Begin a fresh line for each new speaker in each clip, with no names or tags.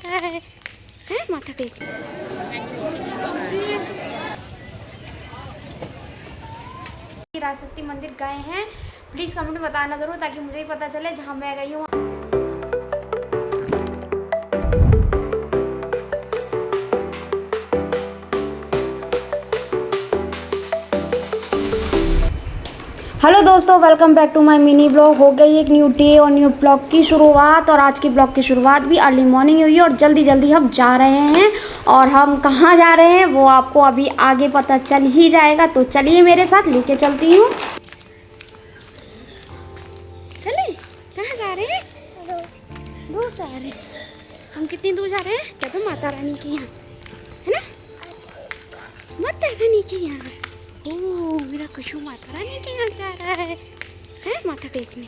रहा है माथा टेक। राजशक्ति मंदिर गए हैं, प्लीज़ कमेंट में बताना ज़रूर ताकि मुझे भी पता चले जहाँ मैं गई हूँ। हेलो दोस्तों, welcome back to my mini blog. हो गई एक न्यू डे और न्यू ब्लॉग की शुरुआत, और आज की ब्लॉग की शुरुआत भी अर्ली मॉर्निंग हुई है और जल्दी जल्दी हम जा रहे हैं। और हम कहाँ जा रहे हैं वो आपको अभी आगे पता चल ही जाएगा, तो चलिए मेरे साथ लेके चलती हूँ। चलिए, कहाँ जा रहे हैं? दूर जा रहे हैं। हम कितनी दूर जा रहे हैं? क्या तो माता रानी के यहाँ है ना, माता रानी के यहाँ। ओह, मेरा कुशु माता रानी के यहाँ जा रहा है माथा टेकने।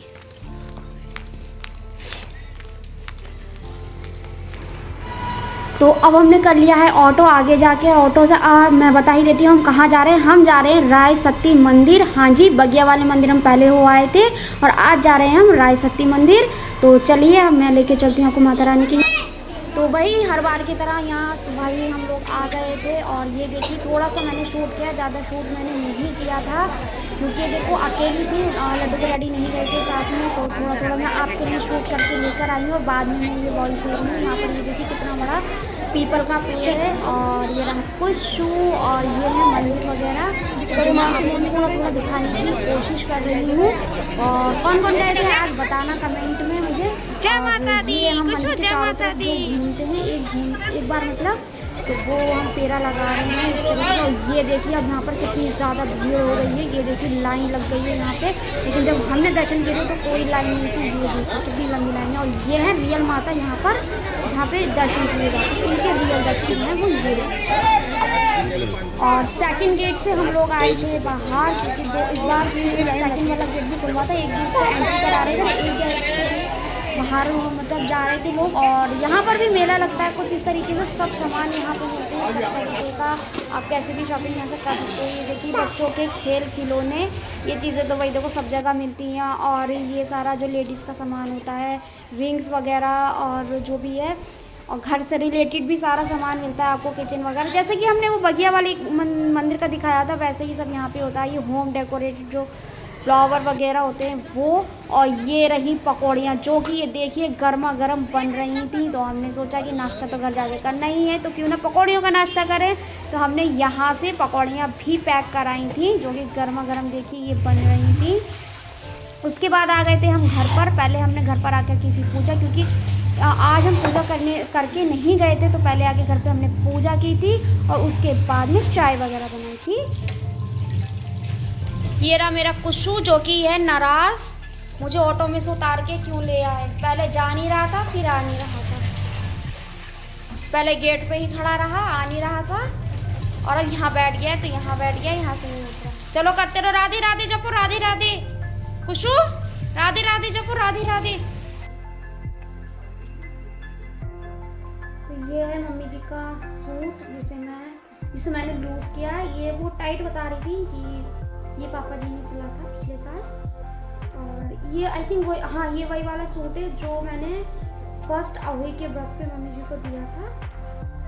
तो अब हमने कर लिया है ऑटो, आगे जाके ऑटो से मैं बता ही देती हूँ हम कहाँ जा रहे हैं। हम जा रहे हैं राय शक्ति मंदिर। हाँ जी, बगिया वाले मंदिर हम पहले हो आए थे और आज जा रहे हैं हम राय शक्ति मंदिर। तो चलिए मैं लेके चलती हूँ आपको माता रानी की। तो भाई हर बार की तरह यहाँ सुबह ही हम लोग आ गए थे और ये देखिए थोड़ा सा मैंने शूट किया, ज़्यादा शूट मैंने नहीं किया था क्योंकि देखो अकेली थी, लड्डू के डैडी नहीं गए थे साथ में, तो थोड़ा थोड़ा मैं आपके लिए शूट करके लेकर आई हूँ और बाद में मैं ये वॉइस दे रही हूँ। यहाँ पर ये देखिए कितना बड़ा पीपल का पेड़ है और ये रहा कुछ शू और ये है मंदिर वगैरह। तो मानसी मंदिर को थोड़ा दिखाने की कोशिश कर रही हूँ। और कौन कौन गए थे आज बताना कमेंट में मुझे।
जय माता दी,
कुछ
जय माता दी।
घूमते हैं एक बार मतलब, तो वो हम पेड़ा लगा रहे हैं इस तरीके से। और ये देखिए अब यहाँ पर कितनी ज़्यादा भीड़ हो गई है, ये देखिए लाइन लग गई है यहाँ पे, लेकिन जब हमने दर्शन किए तो कोई लाइन नहीं थी। ये देखिए कितनी लंबी लाइन है और ये है रियल माता यहाँ पर जहाँ पे दर्शन किए जाते हैं, इनके रियल दर्शन हैं वो ये। और सेकंड गेट से हम लोग आए थे बाहर क्योंकि इस बार सेकंड वाला गेट भी खुलवा था। एक गेट से एंट्री करा रहे थे, एक गेट से बाहर मतलब जा रहे थे लोग। और यहाँ पर भी मेला लगता है कुछ इस तरीके से, सब सामान यहाँ पे मिलते हैं सब तरीके का, आप कैसे भी शॉपिंग यहाँ से कर सकते हैं। ये देखिए बच्चों के खेल खिलौने, ये चीज़ें तो वही देखो सब जगह मिलती हैं। और ये सारा जो लेडीज़ का सामान होता है, रिंग्स वगैरह और जो भी है, और घर से रिलेटेड भी सारा सामान मिलता है आपको, किचन वगैरह। जैसे कि हमने वो बगिया वाली मंदिर का दिखाया था वैसे ही सब यहाँ पे होता है। ये होम डेकोरेटेड जो फ्लावर वगैरह होते हैं वो। और ये रही पकौड़ियाँ जो कि ये देखिए गर्मा गर्म बन रही थी, तो हमने सोचा कि नाश्ता तो घर जाके करना ही है तो क्यों ना पकौड़ियों का नाश्ता करें। तो हमने यहाँ से पकौड़ियाँ भी पैक कराई थी जो कि गर्मा गर्म देखिए ये बन रही थी। उसके बाद आ गए थे हम घर पर। पहले हमने घर पर आकर की थी पूजा, क्योंकि आज हम पूजा करके नहीं गए थे, तो पहले आके घर पे हमने पूजा की थी और उसके बाद में चाय वगैरह बनाई थी। ये रहा मेरा कुशु जो कि है नाराज, मुझे ऑटो में से उतार के क्यों ले आए। पहले जा नहीं रहा था फिर आ नहीं रहा था, पहले गेट पे ही खड़ा रहा, आ नहीं रहा था, और अब यहाँ बैठ गया है तो यहाँ बैठ गया, यहाँ से नहीं उठ रहा। चलो करते रहो, राधे राधे जपो, राधे राधे कुशु, राधे राधे जपो, राधे राधे। तो ये है मम्मी जी का सूट जिसे मैंने लूज किया है। ये वो टाइट बता रही थी कि ये पापा जी ने सिला था पिछले साल। और ये आई थिंक वही, हाँ ये वही वाला सूट है जो मैंने फर्स्ट अवही के व्रत पे मम्मी जी को दिया था।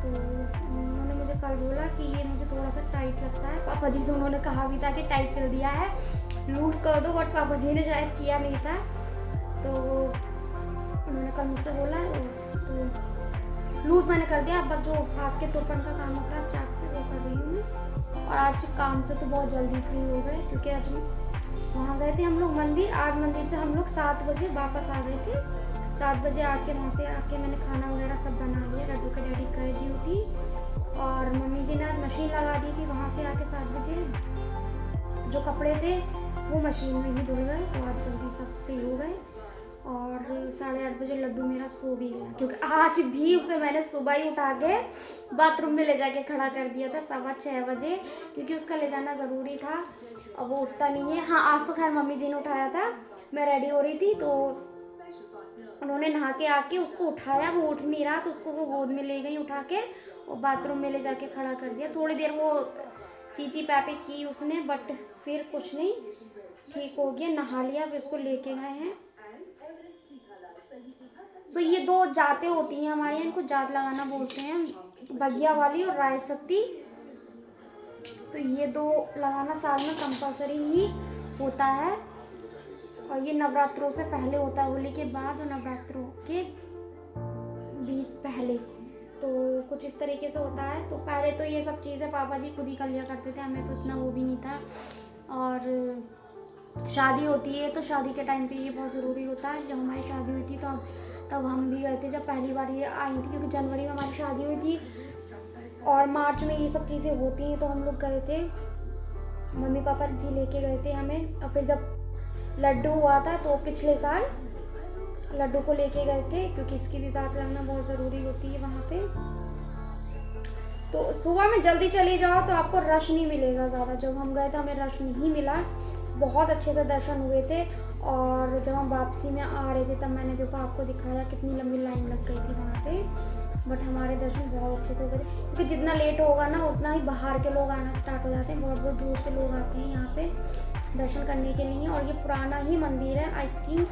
तो उन्होंने मुझे कल बोला कि ये मुझे थोड़ा सा टाइट लगता है। पापा जी से उन्होंने कहा भी था कि टाइट सिल दिया है, लूज़ कर दो, बट पापा जी ने शायद किया नहीं था, तो उन्होंने कल मुझसे बोला है तो लूज़ मैंने कर दिया। अब जो हाथ के तोपन का काम होता है चाक पे, वो कर रही हूँ मैं। और आज काम से तो बहुत जल्दी फ्री हो गए क्योंकि आज वहाँ गए थे हम लोग मंदिर। आज मंदिर से हम लोग 7 बजे वापस आ गए थे। 7 बजे आके वहाँ से आके मैंने खाना वगैरह सब बना लिया। लड्डू का डैडी गए ड्यूटी और मम्मी जी ने मशीन लगा दी थी। वहाँ से आके 7 बजे जो कपड़े थे वो मशीन में ही धुल गए, तो आज जल्दी सब फ्री हो गए। और 8:30 बजे लड्डू मेरा सो भी गया क्योंकि आज भी उसे मैंने सुबह ही उठा के बाथरूम में ले जाके खड़ा कर दिया था 6:15 बजे, क्योंकि उसका ले जाना ज़रूरी था। अब वो उठता नहीं है। हाँ आज तो खैर मम्मी जी ने उठाया था, मैं रेडी हो रही थी तो उन्होंने नहा के आके उसको उठाया, वो उठ नहीं रहा तो उसको वो गोद में ले गई उठा के और बाथरूम में ले जाके खड़ा कर दिया। थोड़ी देर वो चीची पैपी की उसने, बट फिर कुछ नहीं, ठीक हो गया, नहा लिया। फिर उसको लेके गए हैं सो ये 2 जातें होती हैं हमारे यहाँ, इनको जात लगाना बोलते हैं, बगिया वाली और राय सती। तो ये 2 लगाना साल में कंपलसरी ही होता है, और ये नवरात्रों से पहले होता है, होली के बाद और नवरात्रों के बीच पहले। तो कुछ इस तरीके से होता है। तो पहले तो ये सब चीज़ें पापा जी खुद ही कर लिया करते थे, हमें तो इतना वो भी नहीं था। और शादी होती है तो शादी के टाइम पे ये बहुत ज़रूरी होता है। जब हमारी शादी हुई थी तो तब हम भी गए थे, जब पहली बार ये आई थी, क्योंकि जनवरी में हमारी शादी हुई थी और मार्च में ये सब चीज़ें होती हैं। तो हम लोग गए थे, मम्मी पापा जी लेके गए थे हमें। और फिर जब लड्डू हुआ था तो पिछले साल लड्डू को लेके गए थे, क्योंकि इसकी भी जात लगना बहुत ज़रूरी होती है वहाँ पे। तो सुबह में जल्दी चले जाओ तो आपको रश नहीं मिलेगा ज़्यादा। जब हम गए थे हमें रश नहीं मिला, बहुत अच्छे से दर्शन हुए थे। और जब हम वापसी में आ रहे थे तब मैंने देखो आपको दिखाया कितनी लंबी लाइन लग गई थी वहाँ पे, बट हमारे दर्शन बहुत अच्छे से हो गए थे। क्योंकि जितना लेट होगा ना उतना ही बाहर के लोग आना स्टार्ट हो जाते हैं, बहुत बहुत दूर से लोग आते हैं यहाँ पे दर्शन करने के लिए। और ये पुराना ही मंदिर है, आई थिंक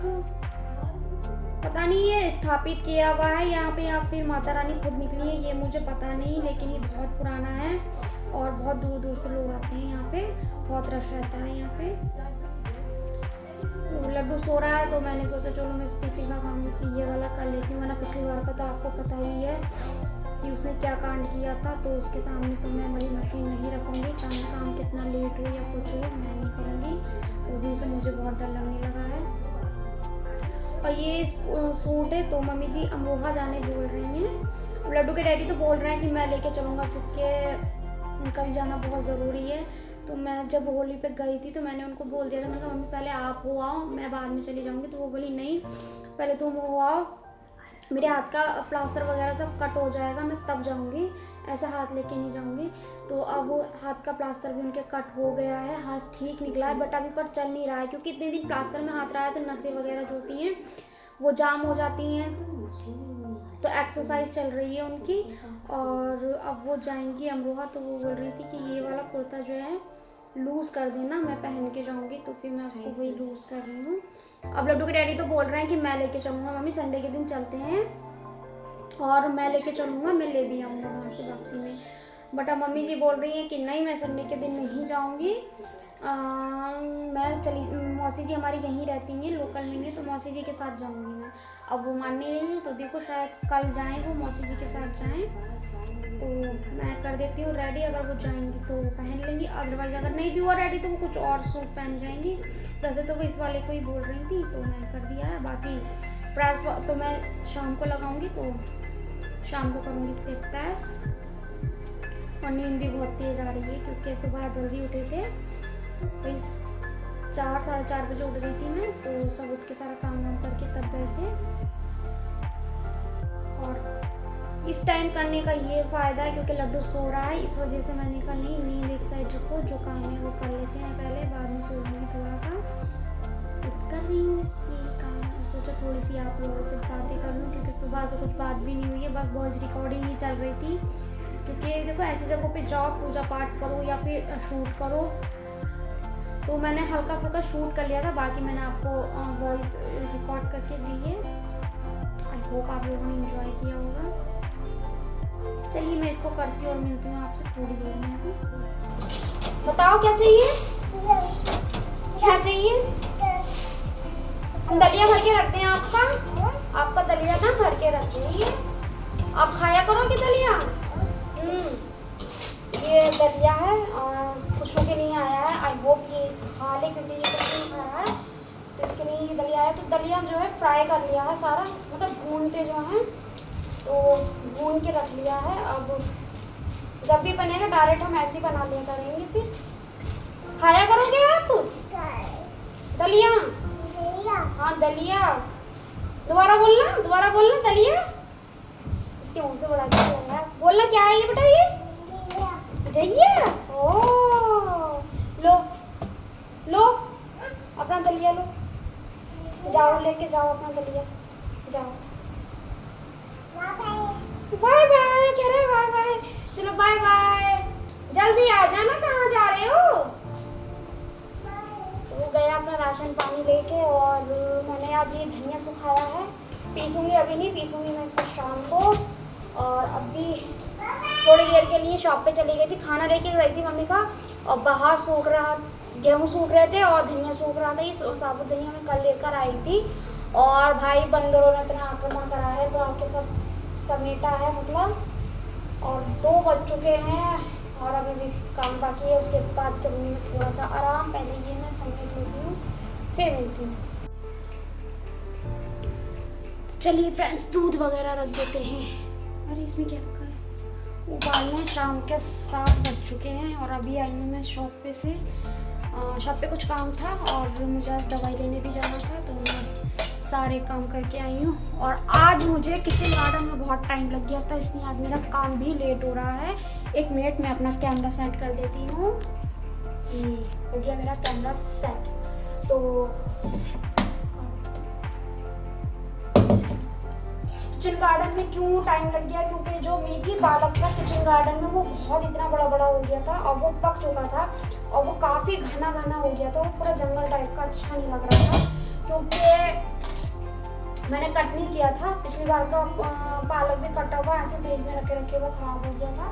पता नहीं ये स्थापित किया हुआ है यहाँ पे या फिर माता रानी खुद निकली है, ये मुझे पता नहीं, लेकिन ये बहुत पुराना है और बहुत दूर दूर से लोग आते हैं यहाँ पे, बहुत रश रहता है यहाँ पे। तो लड्डू सो रहा है तो मैंने सोचा चलो मैं स्टिचिंग का काम ये वाला कर लेती हूँ, वरना पिछली बार का तो आपको पता ही है कि उसने क्या कांड किया था। तो उसके सामने तो मैं वही मशीन नहीं रखूँगी, चाहे काम कितना लेट हो या कुछ हो, मैं नहीं करूँगी। उस दिन से मुझे बहुत डर लगने लगा है। और ये सूट है तो मम्मी जी अमरोहा जाने बोल रही हैं। लड्डू के डैडी तो बोल रहे हैं कि मैं लेके चलूँगा, क्योंकि उनका भी जाना बहुत ज़रूरी है। तो मैं जब होली पे गई थी तो मैंने उनको बोल दिया था, मैंने कहा मम्मी पहले आप हो आओ, मैं बाद में चली जाऊँगी। तो वो बोली नहीं पहले तुम हो आओ, मेरे हाथ का प्लास्टर वगैरह सब कट हो जाएगा, मैं तब जाऊँगी, ऐसा हाथ लेके नहीं जाऊँगी। तो अब वो हाथ का प्लास्टर भी उनके कट हो गया है, हाथ ठीक निकला है, बट अभी पर चल नहीं रहा है, क्योंकि इतने दिन प्लास्टर में हाथ रहा है तो नसें वगैरह जो होती हैं वो जाम हो जाती हैं। तो एक्सरसाइज चल रही है उनकी, और अब वो जाएंगी अमरोहा। तो वो बोल रही थी कि ये वाला कुर्ता जो है लूज़ कर देना, मैं पहन के जाऊँगी। तो फिर मैं उसको वही लूज़ कर रही हूँ। अब लड्डू के डैडी तो बोल रहे हैं कि मैं लेके चलूँगा, मम्मी संडे के दिन चलते हैं और मैं लेके चलूँगा, मैं ले भी आऊँगा वहाँ से वापसी में। बट अब मम्मी जी बोल रही हैं कि नहीं मैं संडे के दिन नहीं जाऊँगी, मैं चली, मौसी जी हमारी यहीं रहती हैं, लोकल में हैं, तो मौसी जी के साथ जाऊँगी मैं। अब वो मान नहीं रही है, तो देखो शायद कल जाएँ वो मौसी जी के साथ जाएँ, तो मैं कर देती हूँ रेडी। अगर वो जाएंगी तो वो पहन लेंगी, अदरवाइज़ अगर नहीं भी हुआ रेडी तो वो कुछ और सूट पहन जाएंगी। वैसे तो वो इस वाले को ही बोल रही थी, तो मैं कर दिया है। बाकी प्रेस तो मैं शाम को लगाऊंगी, तो शाम को करूँगी इस पर प्रेस। और नींद भी बहुत तेज़ आ रही है, क्योंकि सुबह जल्दी उठे थे, तो 4 साढ़े 4 बजे उठ गई थी मैं। तो सब उठ के सारा काम वाम करके तब गए थे। और इस टाइम करने का ये फ़ायदा है क्योंकि लड्डू सो रहा है, इस वजह से मैंने कहा नहीं नींद एक साइड रखो, जो काम है वो कर लेते हैं पहले, बाद में सो लूँगी थोड़ा सा। तो कर रही हूँ बस यही काम। सोचा थोड़ी सी आप लोगों से बातें कर लूँ, क्योंकि सुबह से कुछ बात भी नहीं हुई है, बस वॉइस रिकॉर्डिंग ही चल रही थी। क्योंकि देखो ऐसी जगहों पे जाओ, पूजा पाठ करो या फिर शूट करो, तो मैंने हल्का फुल्का शूट कर लिया था, बाकी मैंने आपको वॉइस रिकॉर्ड करके दी है। आई होप आप लोगों ने एंजॉय किया होगा। चलिए मैं इसको करती हूँ और मिलती हूँ आपसे थोड़ी देर में। अभी बताओ क्या चाहिए, क्या चाहिए? हम दलिया भर के रखते हैं आपका दलिया ना भर के रखते हैं, ये आप खाया करोगे दलिया। ये दलिया है और खुशबू के लिए आया है, आई होप ये खा ले, क्योंकि ये कुछ नहीं खाया है तो इसके लिए ये दलिया है। तो दलिया जो है फ्राई कर लिया है सारा, मतलब भूनते जो हैं तो भून के रख लिया है। अब जब भी बनेगा डायरेक्ट हम ऐसे ही बना लिया करेंगे। फिर खाया करोगे आप दलिया? हाँ दलिया, दोबारा बोलना दलिया। इसके मुंह से बड़ा अच्छा लग रहा है, बोलना क्या है ये बेटा? ये दलिया। ओह लो अपना दलिया लो, जाओ लेके जाओ अपना दलिया, जाओ। बाय बाय कह रहे बाय बाय, चलो बाय बाय, जल्दी आ जाना, कहाँ जा रहे हो? तो वो गया अपना राशन पानी लेके, और मैंने आज ये धनिया सुखाया है पीसूँगी, अभी नहीं पीसूँगी मैं इसको शाम को। और अभी थोड़ी देर के लिए शॉप पे चली गई थी, खाना लेके गई थी मम्मी का, और बाहर सूख रहा, गेहूँ सूख रहे थे और धनिया सूख रहा था। ये साबुत धनिया मैं कल लेकर आई थी। और भाई बंदरों ने इतना आक्रमण करा है, वो आके सब समेटा है मतलब। और 2 बज चुके हैं और अभी भी काम बाकी है। उसके बाद कभी में थोड़ा सा आराम, पहले ये मैं समेट लेती हूँ फिर मिलती हूँ। चलिए फ्रेंड्स, दूध वगैरह रख देते हैं। अरे इसमें क्या रखा है, उबालने। शाम के 7 बज चुके हैं और अभी आई हूँ मैं शॉप पे से। शॉप पे कुछ काम था और मुझे आज दवाई लेने भी जाना था, तो मैं सारे काम करके आई हूँ। और आज मुझे किचन गार्डन में बहुत टाइम लग गया था, इसलिए आज मेरा काम भी लेट हो रहा है। 1 मिनट में अपना कैमरा सेट कर देती हूँ। ये हो गया मेरा कैमरा सेट। तो किचन गार्डन में क्यों टाइम लग गया, क्योंकि जो मेथी पालक था किचन गार्डन में वो बहुत इतना बड़ा बड़ा हो गया था और वो पक चुका था और वो काफ़ी घना घना हो गया था। वो पूरा जंगल टाइप का अच्छा नहीं लग रहा था, क्योंकि मैंने कट नहीं किया था। पिछली बार का पालक भी कटा हुआ ऐसे फ्रिज में रखे रखे हुआ ख़राब हो गया था,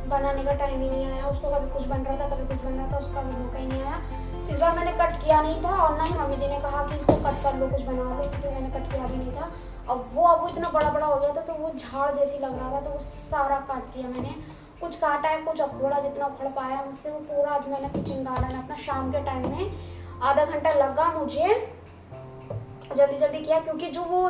बनाने का टाइम ही नहीं आया उसको। कभी कुछ बन रहा था कभी कुछ बन रहा था, उसका मौका ही नहीं आया। तो इस बार मैंने कट किया नहीं था और ना ही मम्मी जी ने कहा कि इसको कट कर लो, कुछ बना लो, क्योंकि मैंने कट किया भी नहीं था। अब वो इतना बड़ा बड़ा हो गया था तो वो झाड़ जैसी लग रहा था, तो वो सारा काट दिया मैंने। कुछ काटा है, कुछ अखोड़ा, जितना उखड़ पाया मुझसे वो पूरा आज मैंने किचन गार्डन अपना शाम के टाइम में आधा घंटा लगा मुझे, जल्दी जल्दी किया। क्योंकि जो वो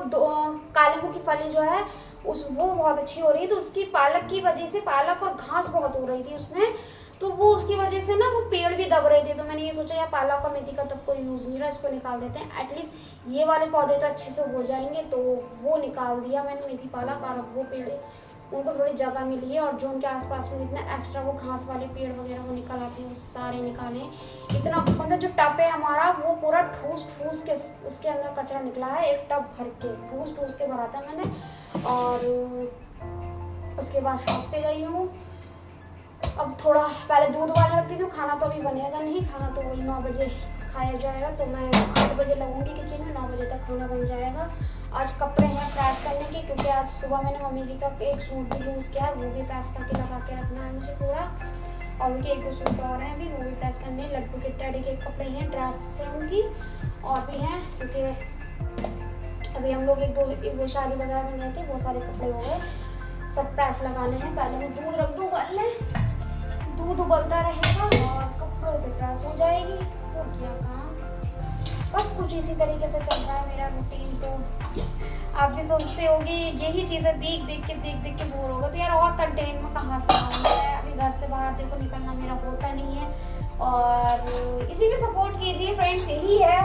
काली मुँह की फली जो है वो बहुत अच्छी हो रही है, तो उसकी पालक की वजह से, पालक और घास बहुत हो रही थी उसमें, तो वो उसकी वजह से ना वो पेड़ भी दब रहे थे। तो मैंने ये सोचा यार पालक और मेथी का तब कोई यूज़ नहीं रहा, इसको निकाल देते हैं, एटलीस्ट ये वाले पौधे तो अच्छे से हो जाएंगे। तो वो निकाल दिया मैंने मेथी पालक, और वो पेड़ उनको थोड़ी जगह मिली है। और जो उनके आसपास में जितना एक्स्ट्रा वो घास वाले पेड़ वगैरह वो निकल आते हैं वो सारे निकाले। इतना मतलब जो टब है हमारा वो पूरा ठूस ठूस के उसके अंदर कचरा निकला है, एक टब भर के ठूस ठूस के भरा था मैंने। और उसके बाद शॉप पे गई हूँ। अब थोड़ा पहले दूध उबालने रखती हूँ, खाना तो अभी बनेगा नहीं, खाना तो वही 9 बजे खाया जाएगा। तो मैं 8 बजे लगूंगी किचन में, 9 बजे तक खाना बन जाएगा। आज कपड़े हैं प्रेस करने के, क्योंकि आज सुबह मैंने मम्मी जी का एक सूट भी यूज़ किया, वो भी प्रेस करके लगा के रखना है मुझे पूरा। और उनके 1-2 सूट और हैं अभी, वो भी प्रेस करने। लड्डू के डैडी के कपड़े हैं, ड्रेस है उनकी और भी हैं, क्योंकि अभी हम लोग 1-2 शादी वगैरह में गए थे, वो सारे कपड़े हो गए, सब प्रेस लगाने हैं। पहले मैं दूध रख दूँ उबलने, दूध उबलता रहेगा और कपड़ों पे प्रेस हो जाएगी। वो क्या काम, बस कुछ इसी तरीके से चल रहा है मेरा रूटीन। तो आप भी सोचते होंगे यही चीज़ें देख देख के बोर होगा, तो यार और कंटेंट में कहाँ से आऊँगा। अभी घर से बाहर देखो निकलना मेरा होता नहीं है, और इसी में सपोर्ट कीजिए फ्रेंड्स। यही है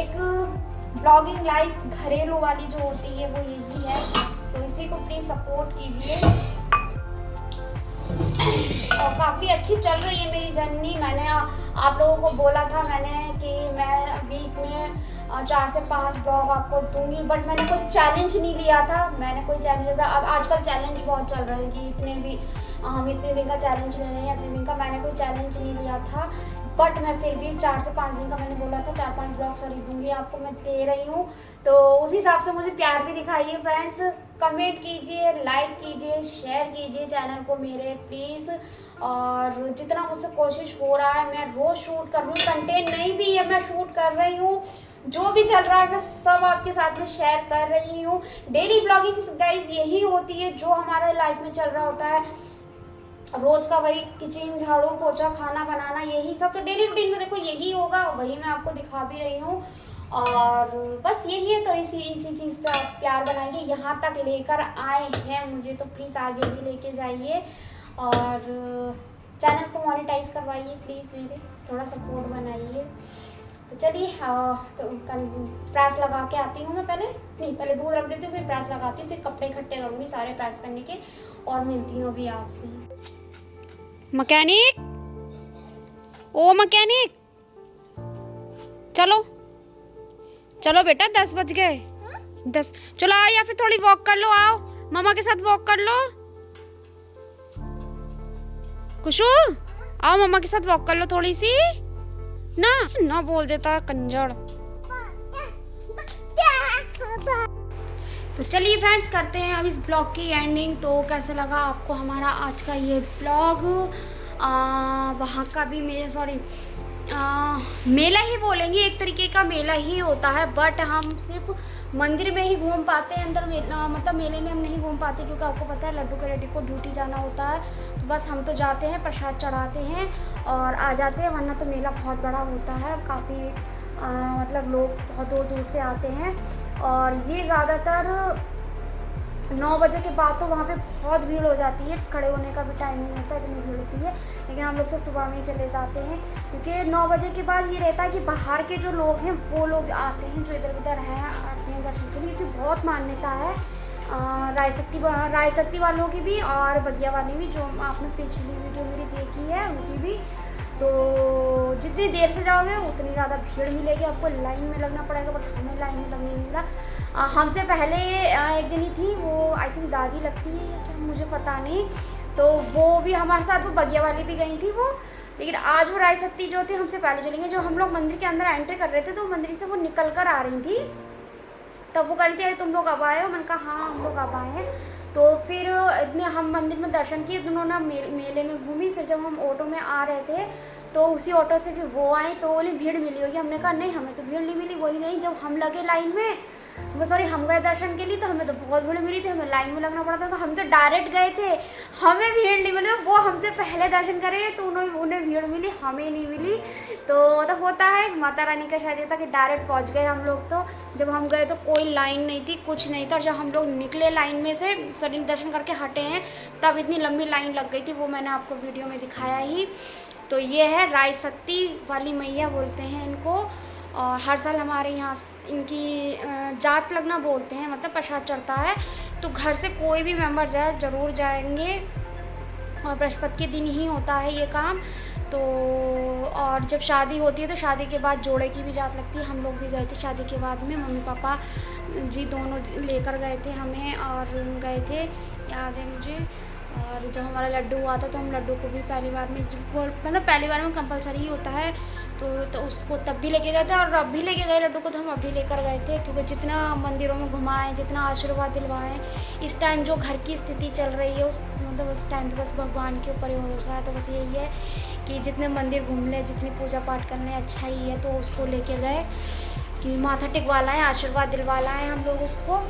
एक ब्लॉगिंग लाइफ, घरेलू वाली जो होती है वो यही है। तो इसी को प्लीज़ सपोर्ट कीजिए। और काफ़ी अच्छी चल रही है मेरी जर्नी। मैंने आप लोगों को बोला था मैंने कि मैं वीक में 4 से 5 ब्लॉग आपको दूंगी, बट मैंने कोई चैलेंज नहीं लिया था। मैंने कोई चैलेंज, अब आजकल चैलेंज बहुत चल रहे हैं कि इतने भी हम इतने दिन का चैलेंज ले रहे हैं, इतने दिन का। मैंने कोई चैलेंज नहीं लिया था, बट मैं फिर भी 4 से 5 दिन का मैंने बोला था, 4-5 ब्लॉग सॉरी दूंगी आपको, मैं दे रही हूँ। तो उस हिसाब से मुझे प्यार भी दिखाइए फ्रेंड्स। कमेंट कीजिए, लाइक कीजिए, शेयर कीजिए चैनल को मेरे प्लीज़। और जितना मुझसे कोशिश हो रहा है मैं रोज़ शूट कर रही हूँ, कंटेंट नहीं भी है मैं शूट कर रही हूँ, जो भी चल रहा है मैं सब आपके साथ में शेयर कर रही हूँ। डेली ब्लॉगिंग गाइस यही होती है जो हमारे लाइफ में चल रहा होता है, रोज़ का वही किचन झाड़ू पोछा खाना बनाना, यही सब तो डेली रूटीन में देखो यही होगा, वही मैं आपको दिखा भी रही हूँ। और बस यही है, तो इसी चीज़ पे आप प्यार बनाइए। यहाँ तक लेकर आए हैं मुझे, तो प्लीज़ आगे भी लेके जाइए और चैनल को मोनेटाइज करवाइए प्लीज़, मेरे थोड़ा सपोर्ट बनाइए। तो चलिए तो प्रेस लगा के आती हूँ मैं, पहले दूध रख देती हूँ, फिर प्रेस लगाती हूँ, फिर कपड़े इकट्ठे करूँगी सारे प्रेस करने के, और मिलती हूँ अभी आपसे।
मैकेनिक, ओ मैकेनिक, चलो चलो बेटा 10 बज गए। 10 चलो आओ, या फिर थोड़ी वॉक कर लो, आओ मामा के साथ वॉक कर लो। खुशू आओ मामा के साथ वॉक कर लो थोड़ी सी, ना बोल देता है कंजड़। तो चलिए फ्रेंड्स, करते हैं अब इस ब्लॉग की एंडिंग। तो कैसे लगा आपको हमारा आज का ये ब्लॉग? वहाँ का भी मेला ही बोलेंगे, एक तरीके का मेला ही होता है, बट हम सिर्फ मंदिर में ही घूम पाते हैं, अंदर मतलब मेले में हम नहीं घूम पाते, क्योंकि आपको पता है लड्डू के रेडी को ड्यूटी जाना होता है। तो बस हम तो जाते हैं, प्रसाद चढ़ाते हैं और आ जाते हैं, वरना तो मेला बहुत बड़ा होता है, काफ़ी मतलब लोग बहुत दूर दूर से आते हैं। और ये ज़्यादातर 9 बजे के बाद तो वहाँ पे बहुत भीड़ हो जाती है, खड़े होने का भी टाइम नहीं होता, इतनी भीड़ होती है। लेकिन हम लोग तो सुबह में ही चले जाते हैं, क्योंकि 9 बजे के बाद ये रहता है कि बाहर के जो लोग हैं वो लोग आते हैं, जो इधर उधर हैं आते हैं दर्शन के लिए, क्योंकि बहुत मान्यता है राय शक्ति वालों की भी और बगिया वाली भी, जो आपने पिछली वीडियो मेरी देखी है उनकी भी। तो जितनी देर से जाओगे उतनी ज़्यादा भीड़ मिलेगी, आपको लाइन में लगना पड़ेगा, बट हमें लाइन में लगने नहीं मिला। हमसे पहले एक जनी थी, वो आई थिंक दादी लगती है या क्या मुझे पता नहीं, तो वो भी हमारे साथ, वो बगिया वाली भी गई थी वो। लेकिन आज वो राय शक्ति जो थी हमसे पहले चलेंगे। जो हम लोग मंदिर के अंदर एंट्री कर रहे थे तो मंदिर से वो निकल कर आ रही थी, तब वो कह रही थी तुम लोग अब आए हो? मैंने कहा हाँ हम लोग अब आए हैं। तो फिर इतने हम मंदिर में दर्शन किए, दोनों ना मेले में घूमी। फिर जब हम ऑटो में आ रहे थे तो उसी ऑटो से फिर वो आई, तो बोली भीड़ मिली होगी। हमने कहा नहीं हमें तो भीड़ नहीं मिली। बोली नहीं, जब हम लगे लाइन में, वो सॉरी हम गए दर्शन के लिए तो हमें तो बहुत भीड़ मिली थी, हमें लाइन में लगना पड़ा था, तो हम तो डायरेक्ट गए थे, हमें भीड़ नहीं मिली। वो हमसे पहले दर्शन करे तो उन्हें भीड़ मिली, हमें नहीं मिली। तो मतलब होता है, माता रानी का शायद ये था कि डायरेक्ट पहुंच गए हम लोग। तो जब हम गए तो कोई लाइन नहीं थी, कुछ नहीं था। जब हम लोग निकले लाइन में से, सॉरी दर्शन करके हटे हैं, तब इतनी लंबी लाइन लग गई थी, वो मैंने आपको वीडियो में दिखाया ही। तो ये है राय शक्ति वाली मैया बोलते हैं इनको, और हर साल हमारे यहाँ इनकी जात लगना बोलते हैं, मतलब प्रसाद चढ़ता है। तो घर से कोई भी मेंबर जाए ज़रूर जाएंगे, और बृहस्पति के दिन ही होता है ये काम। तो और जब शादी होती है तो शादी के बाद जोड़े की भी जात लगती है। हम लोग भी गए थे शादी के बाद में, मम्मी पापा जी दोनों लेकर गए थे हमें, और गए थे, याद है मुझे। और जब हमारा लड्डू हुआ था तो हम लड्डू को भी पहली बार में, मतलब पहली बार में कंपलसरी ही होता है, तो उसको तब भी लेके गए थे, और अब भी लेके गए लड्डू को, तो हम अभी लेकर गए थे, क्योंकि जितना मंदिरों में घुमाएं, जितना आशीर्वाद दिलवाएं, इस टाइम जो घर की स्थिति चल रही है उस टाइम तो बस भगवान के ऊपर ही हो रहा है। तो बस यही है कि जितने मंदिर घूम लें, जितनी पूजा पाठ कर लें, अच्छा ही है। तो उसको लेके गए कि माथा टिकवा लाएँ, आशीर्वाद दिलवा लाएँ हम लोग उसको।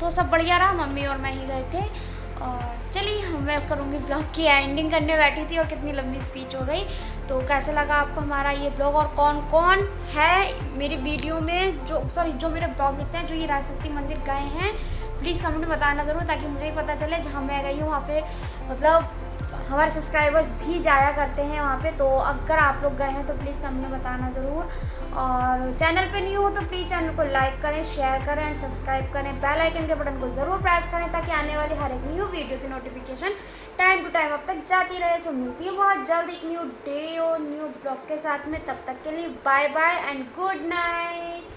तो सब बढ़िया रहा, मम्मी और मैं ही गए थे। और चलिए मैं करूँगी ब्लॉग की एंडिंग करने बैठी थी, और कितनी लंबी स्पीच हो गई। तो कैसा लगा आपको हमारा ये ब्लॉग, और कौन कौन है मेरी वीडियो में जो मेरे ब्लॉग देखते हैं, जो ये राय शक्ति मंदिर गए हैं, प्लीज़ कमेंट में बताना ज़रूर, ताकि मुझे भी पता चले। जहाँ मैं गई हूँ वहाँ पे मतलब हमारे सब्सक्राइबर्स भी जाया करते हैं वहाँ पे। तो अगर आप लोग गए हैं तो प्लीज़ कमेंट में बताना ज़रूर। और चैनल पे न्यू हो तो प्लीज़ चैनल को लाइक करें, शेयर करें एंड सब्सक्राइब करें। बेल आइकन के बटन को ज़रूर प्रेस करें, ताकि आने वाली हर एक न्यू वीडियो की नोटिफिकेशन टाइम टू टाइम अब तक जाती रहे। सो मिलती हूँ बहुत जल्द एक न्यू डे और न्यू ब्लॉग के साथ में। तब तक के लिए bye bye and good night.